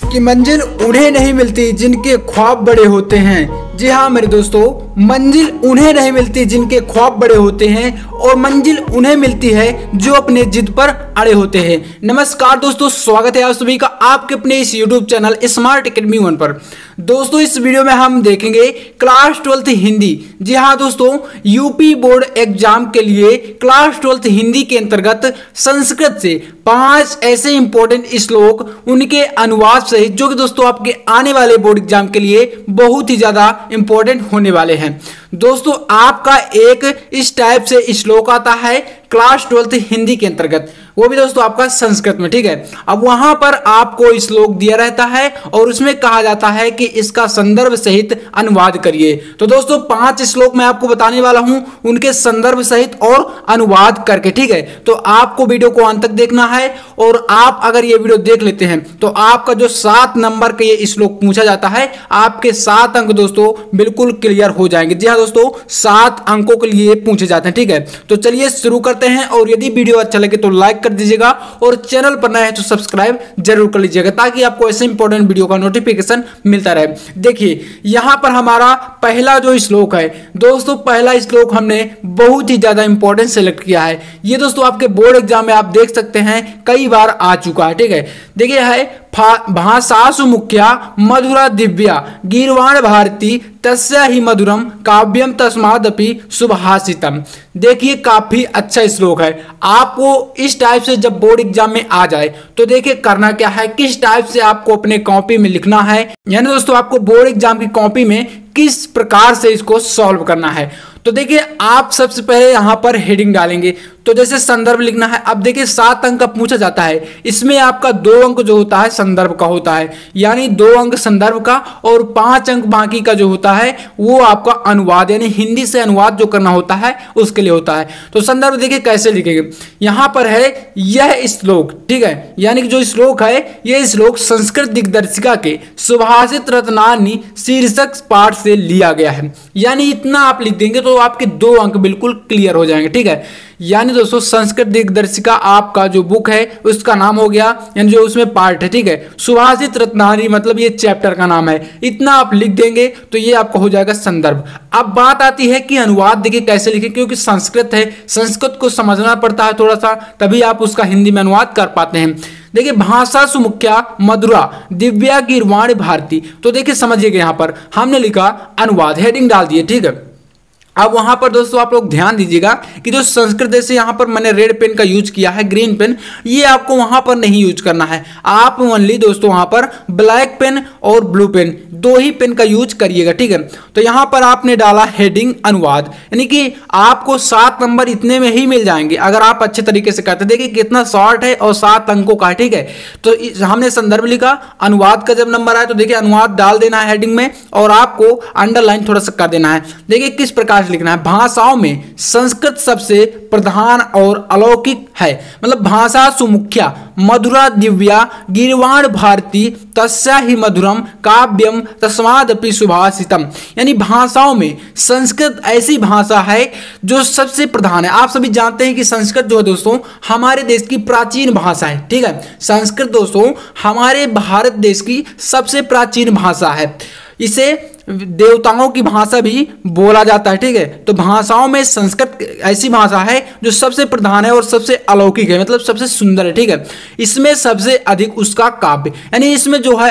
कि मंजिल उन्हें नहीं मिलती जिनके ख्वाब बड़े होते हैं। जी हाँ मेरे दोस्तों, मंजिल उन्हें नहीं मिलती जिनके ख्वाब बड़े होते हैं और मंजिल उन्हें मिलती है जो अपने जिद पर अड़े होते हैं। नमस्कार दोस्तों, स्वागत है आप सभी का आपके अपने इस यूट्यूब चैनल स्मार्ट एकेडमी 1 पर। दोस्तों इस वीडियो में हम देखेंगे क्लास 12th हिंदी। जी हाँ दोस्तों, यूपी बोर्ड एग्जाम के लिए क्लास 12th हिंदी के अंतर्गत संस्कृत से 5 ऐसे इंपॉर्टेंट श्लोक, उनके अनुवाद सहित, जो कि दोस्तों आपके आने वाले बोर्ड एग्जाम के लिए बहुत ही ज्यादा इंपॉर्टेंट होने वाले हैं। दोस्तों आपका एक इस टाइप से श्लोक आता है क्लास 12th हिंदी के अंतर्गत, वो भी दोस्तों आपका संस्कृत में, ठीक है। अब वहां पर आपको श्लोक दिया रहता है और उसमें कहा जाता है कि इसका संदर्भ सहित अनुवाद करिए। तो दोस्तों 5 श्लोक मैं आपको बताने वाला हूं, उनके संदर्भ सहित और अनुवाद करके, ठीक है। तो आपको वीडियो को अंत तक देखना है और आप अगर ये वीडियो देख लेते हैं तो आपका जो 7 नंबर का ये श्लोक पूछा जाता है, आपके 7 अंक दोस्तों बिल्कुल क्लियर हो जाएंगे। जी हाँ दोस्तों, 7 अंकों के लिए पूछे जाते हैं, ठीक है। तो चलिए शुरू करते हैं और यदि वीडियो अच्छा लगे तो लाइक कर दीजिएगा और चैनल पर नए हैं तो सब्सक्राइब जरूर कर लीजिएगा ताकि आपको ऐसे इंपॉर्टेंट वीडियो का नोटिफिकेशन मिलता रहे। देखिए यहां पर हमारा पहला जो श्लोक है दोस्तों, पहला श्लोक हमने बहुत ही ज्यादा इंपॉर्टेंट सेलेक्ट किया है। ये दोस्तों आपके बोर्ड एग्जाम में आप देख सकते हैं कई बार आ चुका है, ठीक है। देखिए है भाषासु मुख्या मधुरा दिव्या गीर्वाण भारती तस्या ही मधुरम काव्यम तस्मादपि सुभाषितम। देखिए काफी अच्छा श्लोक है। आपको इस टाइप से जब बोर्ड एग्जाम में आ जाए तो देखिए करना क्या है, किस टाइप से आपको अपने कॉपी में लिखना है, यानी दोस्तों आपको बोर्ड एग्जाम की कॉपी में किस प्रकार से इसको सॉल्व करना है। तो देखिए आप सबसे पहले यहां पर हेडिंग डालेंगे, तो जैसे संदर्भ लिखना है। अब देखिए 7 अंक का पूछा जाता है, इसमें आपका 2 अंक जो होता है संदर्भ का होता है, यानी 2 अंक संदर्भ का और 5 अंक बाकी का जो होता है वो आपका अनुवाद, यानी हिंदी से अनुवाद जो करना होता है उसके लिए होता है। तो संदर्भ देखिए कैसे लिखेंगे, यहां पर है यह श्लोक, ठीक है, यानी कि जो श्लोक है यह श्लोक संस्कृत दिग्दर्शिका के सुभाषित रत्नानी शीर्षक पाठ से लिया गया है। यानी इतना आप लिख देंगे तो आपके 2 अंक बिल्कुल क्लियर हो जाएंगे, ठीक है। यानी दोस्तों संस्कृत दिग्दर्शिका आपका जो बुक है उसका नाम हो गया, यानी जो उसमें पार्ट है, ठीक है। सुभाषित रत्नानी मतलब ये चैप्टर का नाम है। इतना आप लिख देंगे तो ये आपका हो जाएगा संदर्भ। अब बात आती है कि अनुवाद देखिए कैसे लिखें, क्योंकि संस्कृत है, संस्कृत को समझना पड़ता है थोड़ा सा, तभी आप उसका हिंदी में अनुवाद कर पाते हैं। देखिए भाषा सुमुख्या मधुरा दिव्या गीर्वाण भारती, तो देखिए समझिएगा यहां पर हमने लिखा अनुवाद, हेडिंग डाल दिए, ठीक है। अब वहां पर दोस्तों आप लोग ध्यान दीजिएगा कि जो संस्कृत जैसे यहां पर मैंने रेड पेन का यूज किया है, ग्रीन पेन, ये आपको वहां पर नहीं यूज करना है। आप ओनली दोस्तों वहां पर ब्लैक पेन और ब्लू पेन 2 ही पेन का यूज करिएगा, ठीक है। तो यहां पर आपने डाला हेडिंग अनुवाद, यानी कि आपको 7 नंबर इतने में ही मिल जाएंगे अगर आप अच्छे तरीके से करते। देखिए कितना शॉर्ट है और 7 अंकों का, ठीक है। तो हमने संदर्भ लिखा, अनुवाद का जब नंबर आए तो देखिए अनुवाद डाल देना है हेडिंग में और आपको अंडरलाइन थोड़ा सा कर देना है। देखिए किस प्रकार लिखना है, भाषाओं में संस्कृत सबसे प्रधान और अलौकिक है, मतलब भाषा सुमुख्या मधुरा दिव्या गीर्वाण भारती तस्या ही मधुरम काव्यम तस्मादपि सुभाषितम। यानी भाषाओं में संस्कृत ऐसी भाषा है जो सबसे प्रधान है। आप सभी जानते हैं कि संस्कृत जो है दोस्तों हमारे देश की प्राचीन भाषा है, ठीक है। संस्कृत दोस्तों हमारे भारत देश की सबसे प्राचीन भाषा है। इसे देवताओं की भाषा भी बोला जाता है, ठीक है। तो भाषाओं में संस्कृत ऐसी भाषा है जो सबसे प्रधान है और सबसे अलौकिक है, मतलब सबसे सुंदर है, ठीक है। इसमें सबसे अधिक उसका काव्य, यानी इसमें जो है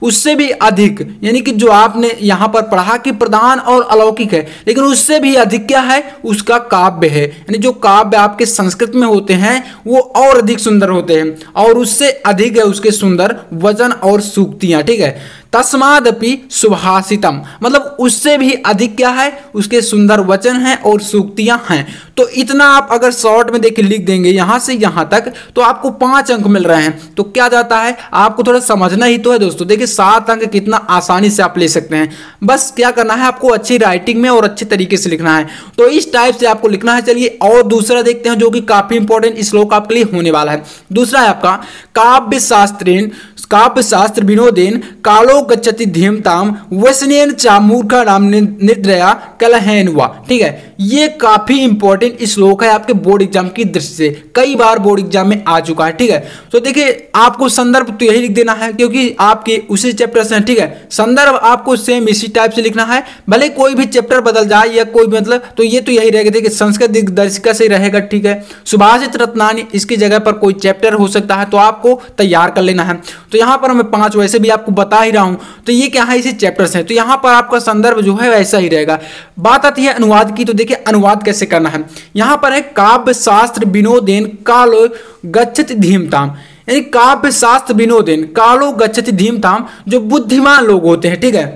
उससे भी अधिक, यानी कि जो आपने यहां पर पढ़ा कि प्रधान और अलौकिक है, लेकिन उससे भी अधिक क्या है, उसका काव्य है। यानी जो काव्य आपके संस्कृत में होते हैं वो और अधिक सुंदर होते हैं और उससे अधिक है उसके सुंदर वचन और सूक्तियां, ठीक है। तस्मादपि सुभाषितम मतलब उससे भी अधिक क्या है, उसके सुंदर वचन हैं और सूक्तियां हैं। तो इतना आप अगर शॉर्ट में देखिए लिख देंगे यहां से यहां तक तो आपको 5 अंक मिल रहे हैं। तो क्या जाता है, आपको थोड़ा समझना ही तो है दोस्तों। देखिए 7 अंक कितना आसानी से आप ले सकते हैं, बस क्या करना है आपको अच्छी राइटिंग में और अच्छे तरीके से लिखना है। तो इस टाइप से आपको लिखना है। चलिए और दूसरा देखते हैं जो कि काफी इंपॉर्टेंट श्लोक आपके लिए होने वाला है। दूसरा है आपका काव्य शास्त्रेण काव्य शास्त्र विनोदेन कालो गच्छति धीमताम वसनेन चा मूर्खा नाम निद्रया कलहेनवा। ठीक है, ये काफी इंपॉर्टेंट श्लोक है आपके बोर्ड एग्जाम की दृष्टि से, कई बार बोर्ड एग्जाम में आ चुका है। ठीक है, तो देखिए आपको संदर्भ तो यही लिख देना है क्योंकि आपके उसी चैप्टर से। ठीक है, संदर्भ आपको सेम इसी टाइप से लिखना है, भले कोई भी चैप्टर बदल जाए या कोई मतलब, तो ये तो यही रहेगा। देखिए संस्कृत दिग्दर्शिका से रहेगा। ठीक है, सुभाषित रत्नानी इसकी जगह पर कोई चैप्टर हो सकता है, तो आपको तैयार कर लेना है। तो यहाँ पर मैं 5 वैसे भी आपको बता ही रहा हूँ, तो ये क्या है, इसी चैप्टर्स हैं, तो यहाँ पर आपका संदर्भ जो है वैसा ही रहेगा। बात आती है अनुवाद की, तो देखिए अनुवाद कैसे करना है। यहाँ पर है काव्य शास्त्र विनोदेन कालो गच्छति धीमताम, यानी काव्य शास्त्र विनोदेन कालो गच्छति धीमताम, जो बुद्धिमान लोग होते हैं। ठीक है,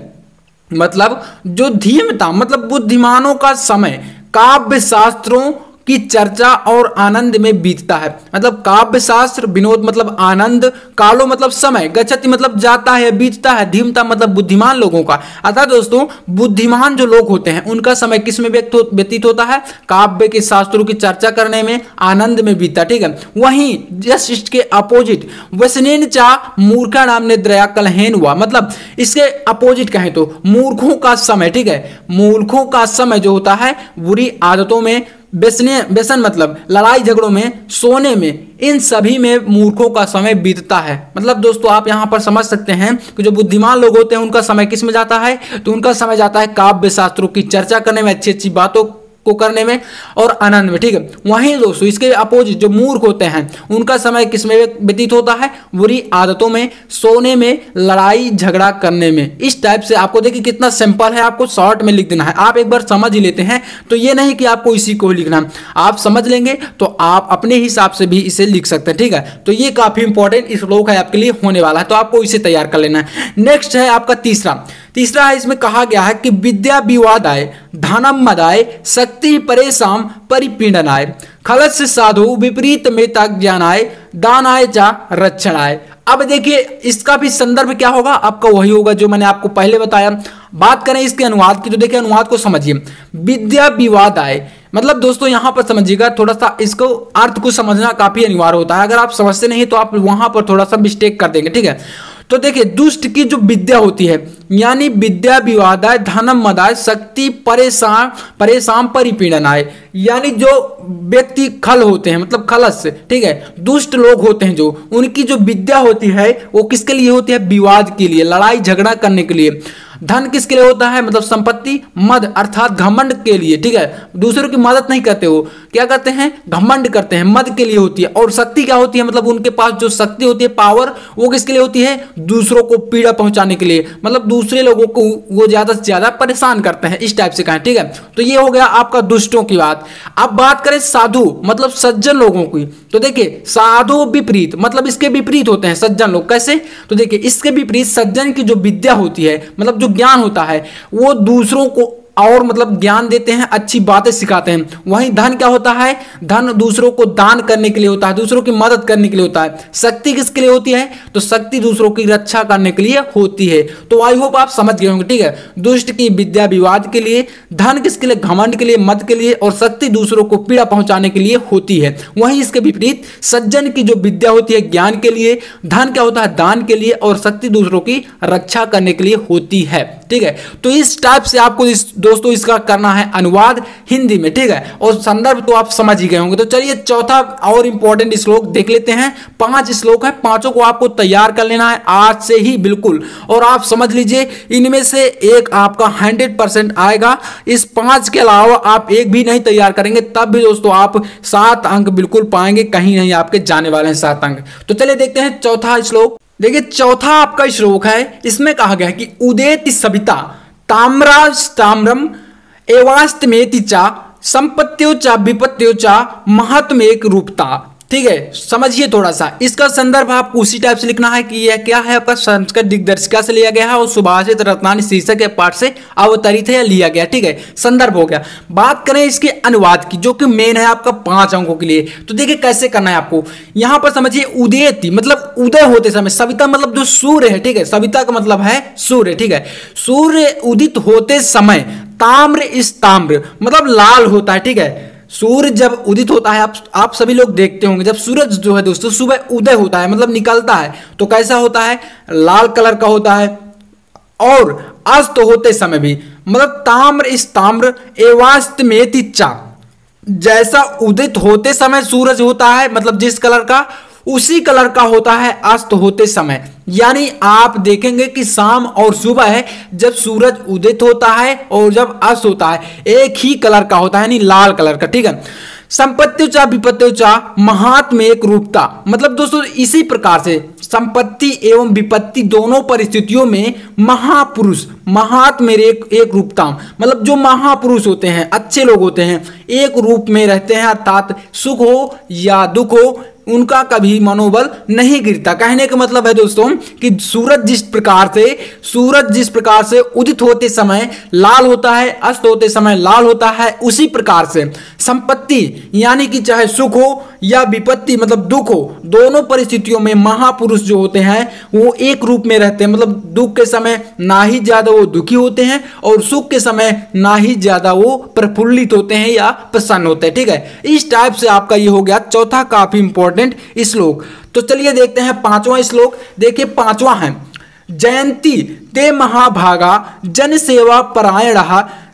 मतलब जो धीमताम मतलब बुद्धिमानों का समय काव्य शास्त्रों की चर्चा और आनंद में बीतता है। मतलब काव्य शास्त्र विनोद मतलब आनंद, कालो मतलब समय, गच्छति मतलब जाता है, बीतता है, धीमता मतलब बुद्धिमान लोगों का। अतः दोस्तों बुद्धिमान जो लोग होते हैं उनका समय किस में व्यतीत होता है, काव्य के शास्त्रों की चर्चा करने में, आनंद में बीतता। ठीक है, वहीं जस्ट इसके अपोजिट वसनेन चा मूर्खा नाम निद्रया कलहेन हुआ, मतलब इसके अपोजिट कहें तो मूर्खों का समय। ठीक है, मूर्खों का समय जो होता है बुरी आदतों में, व्यसन मतलब लड़ाई झगड़ों में, सोने में, इन सभी में मूर्खों का समय बीतता है। मतलब दोस्तों आप यहां पर समझ सकते हैं कि जो बुद्धिमान लोग होते हैं उनका समय किस में जाता है, तो उनका समय जाता है काव्य शास्त्रों की चर्चा करने में, अच्छी अच्छी बातों को करने में और आनंद में। ठीक है, वहीं दोस्तों इसके अपोजिट जो मूर्ख होते हैं उनका समय किस में व्यतीत होता है, बुरी आदतों में, सोने में, लड़ाई झगड़ा करने में। इस टाइप से आपको देखिए कितना सिंपल है, आपको शॉर्ट में लिख देना है। आप एक बार समझ ही लेते हैं तो ये नहीं कि आपको इसी को लिखना है, आप समझ लेंगे तो आप अपने हिसाब से भी इसे लिख सकते हैं। ठीक है, तो ये काफी इंपॉर्टेंट श्लोक है आपके लिए होने वाला है, तो आपको इसे तैयार कर लेना है। नेक्स्ट है आपका तीसरा है, इसमें कहा गया है कि विद्या विवादाय धनम मदाय शक्ति परेशान परिपीडनाय खलस साधु विपरीत मेता ज्ञानाय दानाय चा रक्षणाय। अब देखिए इसका भी संदर्भ क्या होगा, आपका वही होगा जो मैंने आपको पहले बताया। बात करें इसके अनुवाद की, तो देखिए अनुवाद को समझिए। विद्या विवाद आए मतलब दोस्तों यहां पर समझिएगा, थोड़ा सा इसको अर्थ को समझना काफी अनिवार्य होता है। अगर आप समझते नहीं तो आप वहां पर थोड़ा सा मिस्टेक कर देंगे। ठीक है, तो देखिए दुष्ट की जो विद्या होती है, यानी विद्या विवादाय धनम मदाय शक्ति परेशान परिपीडनाय, यानी जो व्यक्ति खल होते हैं मतलब खलस, ठीक है, दुष्ट लोग होते हैं जो, उनकी जो विद्या होती है वो किसके लिए होती है, विवाद के लिए, लड़ाई झगड़ा करने के लिए। धन किसके लिए होता है, मतलब संपत्ति, मद अर्थात घमंड के लिए। ठीक है, दूसरों की मदद नहीं करते, वो क्या करते हैं, घमंड करते हैं, मद के लिए होती है। और शक्ति क्या होती है, मतलब उनके पास जो शक्ति होती है, पावर, वो किसके लिए होती है, दूसरों को पीड़ा पहुंचाने के लिए, मतलब दूसरे लोगों को वो ज्यादा से ज्यादा परेशान करते हैं, इस टाइप से कहें। ठीक है, तो ये हो गया आपका दुष्टों की बात। अब बात करें साधु मतलब सज्जन लोगों की, तो देखिए साधु विपरीत मतलब इसके विपरीत होते हैं सज्जन लोग। कैसे, तो देखिए इसके विपरीत सज्जन की जो विद्या होती है मतलब जो ज्ञान होता है वो दूसरों को और मतलब ज्ञान देते हैं, अच्छी बातें सिखाते हैं। वहीं धन क्या होता है, धन दूसरों को दान करने के लिए होता है, दूसरों की मदद करने के लिए होता है। शक्ति किसके लिए होती है, तो शक्ति दूसरों की रक्षा करने के लिए होती है। तो आई होप आप समझ गए होंगे। ठीक है, दुष्ट की विद्या विवाद के लिए, धन किसके लिए, घमंड के लिए, मद के लिए, और शक्ति दूसरों को पीड़ा पहुंचाने के लिए होती है। वहीं इसके विपरीत सज्जन की जो विद्या होती है ज्ञान के लिए, धन क्या होता है, दान के लिए, और शक्ति दूसरों की रक्षा करने के लिए होती है। ठीक है, तो इस टाइप से आपको दोस्तों इसका करना है अनुवाद हिंदी में। ठीक है, और संदर्भ तो आप समझ ही गए होंगे। तो चलिए चौथा और इंपॉर्टेंट श्लोक देख लेते हैं। 5 श्लोक है, पांचों को आपको तैयार कर लेना है आज से ही बिल्कुल। और आप समझ लीजिए इनमें से एक आपका 100% आएगा। इस 5 के अलावा आप एक भी नहीं तैयार करेंगे तब भी दोस्तों आप 7 अंक बिल्कुल पाएंगे, कहीं नहीं आपके जाने वाले हैं 7 अंक। तो चलिए देखते हैं चौथा श्लोक। देखिए चौथा आपका श्लोक है, इसमें कहा गया है कि उदेति सविता ताम्रम एवास्तमेति चा संपत्त्यो चा विपत्त्यो चा महत्मेक रूपता। ठीक है, समझिए थोड़ा सा इसका संदर्भ आपको उसी टाइप से लिखना है कि यह क्या है, आपका संस्कृत दिग्दर्शिका से लिया गया है और सुभाषित रत्नानी शीर्षक के पाठ से अवतरित है या लिया गया। ठीक है, संदर्भ हो गया। बात करें इसके अनुवाद की जो कि मेन है आपका 5 अंकों के लिए, तो देखिए कैसे करना है आपको। यहां पर समझिए उदेति मतलब उदय होते समय, सविता मतलब जो सूर्य है। ठीक है, सविता का मतलब है सूर्य। ठीक है, सूर्य उदित होते समय, ताम्र इस ताम्र मतलब लाल होता है। ठीक है, सूर्य जब उदित होता है, आप सभी लोग देखते होंगे, जब सूरज जो है दोस्तों सुबह उदय होता है मतलब निकलता है तो कैसा होता है, लाल कलर का होता है। और अस्त होते समय भी मतलब ताम्र इस ताम्र एवास्तमेति चा, जैसा उदित होते समय सूरज होता है मतलब जिस कलर का, उसी कलर का होता है अस्त होते समय। यानी आप देखेंगे कि शाम और सुबह है जब सूरज उदित होता है और जब अस्त होता है एक ही कलर का होता है, यानी लाल कलर का। ठीक है, संपत्त्युचा विपत्त्युचा महात्म एक रूपता, मतलब दोस्तों इसी प्रकार से संपत्ति एवं विपत्ति दोनों परिस्थितियों में महापुरुष महात्म एक रूपता, मतलब जो महापुरुष होते हैं, अच्छे लोग होते हैं, एक रूप में रहते हैं, अर्थात सुख हो या दुख हो उनका कभी मनोबल नहीं गिरता। कहने का मतलब है दोस्तों कि सूरज जिस प्रकार से उदित होते समय लाल होता है, अस्त होते समय लाल होता है, उसी प्रकार से संपत्ति यानी कि चाहे सुख हो या विपत्ति मतलब दुख हो, दोनों परिस्थितियों में महापुरुष जो होते हैं वो एक रूप में रहते हैं। मतलब दुख के समय ना ही ज्यादा वो दुखी होते हैं और सुख के समय ना ही ज्यादा वो प्रफुल्लित होते हैं या प्रसन्न होते हैं। ठीक है, इस टाइप से आपका ये हो गया चौथा काफी इंपॉर्टेंट श्लोक। तो चलिए देखते हैं पांचवा श्लोक। देखिए पांचवा है, जयंती ते महाभागा जन सेवा परायण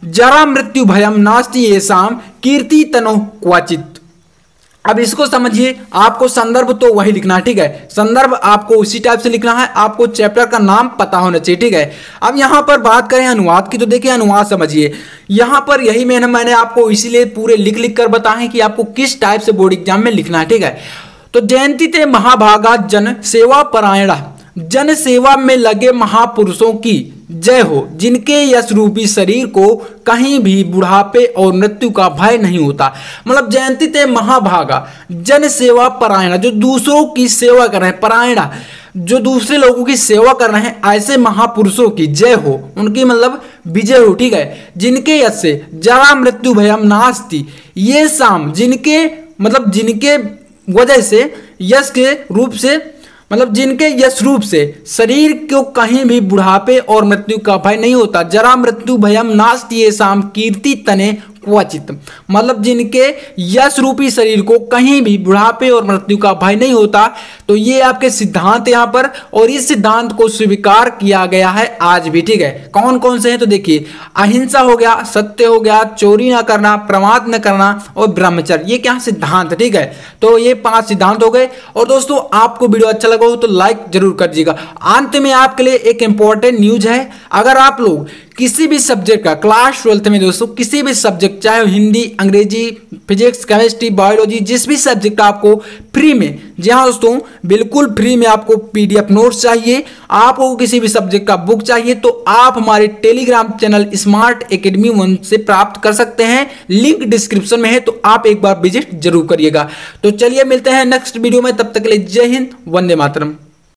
जरा मृत्यु भयम नास्ति येषाम कीर्ति तनो क्वचित। अब इसको समझिए, आपको संदर्भ तो वही लिखना है। ठीक है, संदर्भ आपको उसी टाइप से लिखना है, आपको चैप्टर का नाम पता होना चाहिए। ठीक है, अब यहां पर बात करें अनुवाद की तो देखिए अनुवाद समझिए, यहां पर यही मैंने आपको इसीलिए पूरे लिख कर बताएं कि आपको किस टाइप से बोर्ड एग्जाम में लिखना है। ठीक है, तो जयंती ते महाभागा जन सेवा परायण, जन सेवा में लगे महापुरुषों की जय हो, जिनके यश रूपी शरीर को कहीं भी बुढ़ापे और मृत्यु का भय नहीं होता। मतलब जयंती ते महाभागा जन सेवा परायण, जो दूसरों की सेवा कर रहे हैं, परायण जो दूसरे लोगों की सेवा कर रहे हैं, ऐसे महापुरुषों की जय हो, उनकी मतलब विजय हो। ठीक है, जिनके यश से जरा मृत्यु भयम नास्ति, ये शाम जिनके मतलब जिनके वजह से यश के रूप से मतलब जिनके यश रूप से शरीर को कहीं भी बुढ़ापे और मृत्यु का भय नहीं होता। जरा मृत्यु भयम नास्ति येषाम कीर्ति तने क्वचित, मतलब जिनके यश रूपी शरीर को कहीं भी बुढ़ापे और मृत्यु का भय नहीं होता। तो ये आपके सिद्धांत यहाँ पर, और इस सिद्धांत को स्वीकार किया गया है आज भी। ठीक है, कौन कौन से हैं तो देखिए, अहिंसा हो गया, सत्य हो गया, चोरी ना करना, प्रमाद न करना और ब्रह्मचर्य, ये क्या सिद्धांत। ठीक है, तो ये 5 सिद्धांत हो गए। और दोस्तों आपको वीडियो अच्छा लगा हो तो लाइक जरूर कर दीजिएगा। अंत में आपके लिए एक इंपॉर्टेंट न्यूज है, अगर आप लोग किसी भी सब्जेक्ट का क्लास 12th में दोस्तों किसी भी सब्जेक्ट, चाहे हिंदी, अंग्रेजी, फिजिक्स, केमिस्ट्री, बायोलॉजी, जिस भी सब्जेक्ट का आपको फ्री में, जी हाँ दोस्तों बिल्कुल फ्री में आपको PDF नोट्स चाहिए, आपको किसी भी सब्जेक्ट का बुक चाहिए, तो आप हमारे टेलीग्राम चैनल स्मार्ट एकेडमी 1 से प्राप्त कर सकते हैं। लिंक डिस्क्रिप्शन में है, तो आप एक बार विजिट जरूर करिएगा। तो चलिए मिलते हैं नेक्स्ट वीडियो में, तब तक के लिए जय हिंद, वंदे मातरम।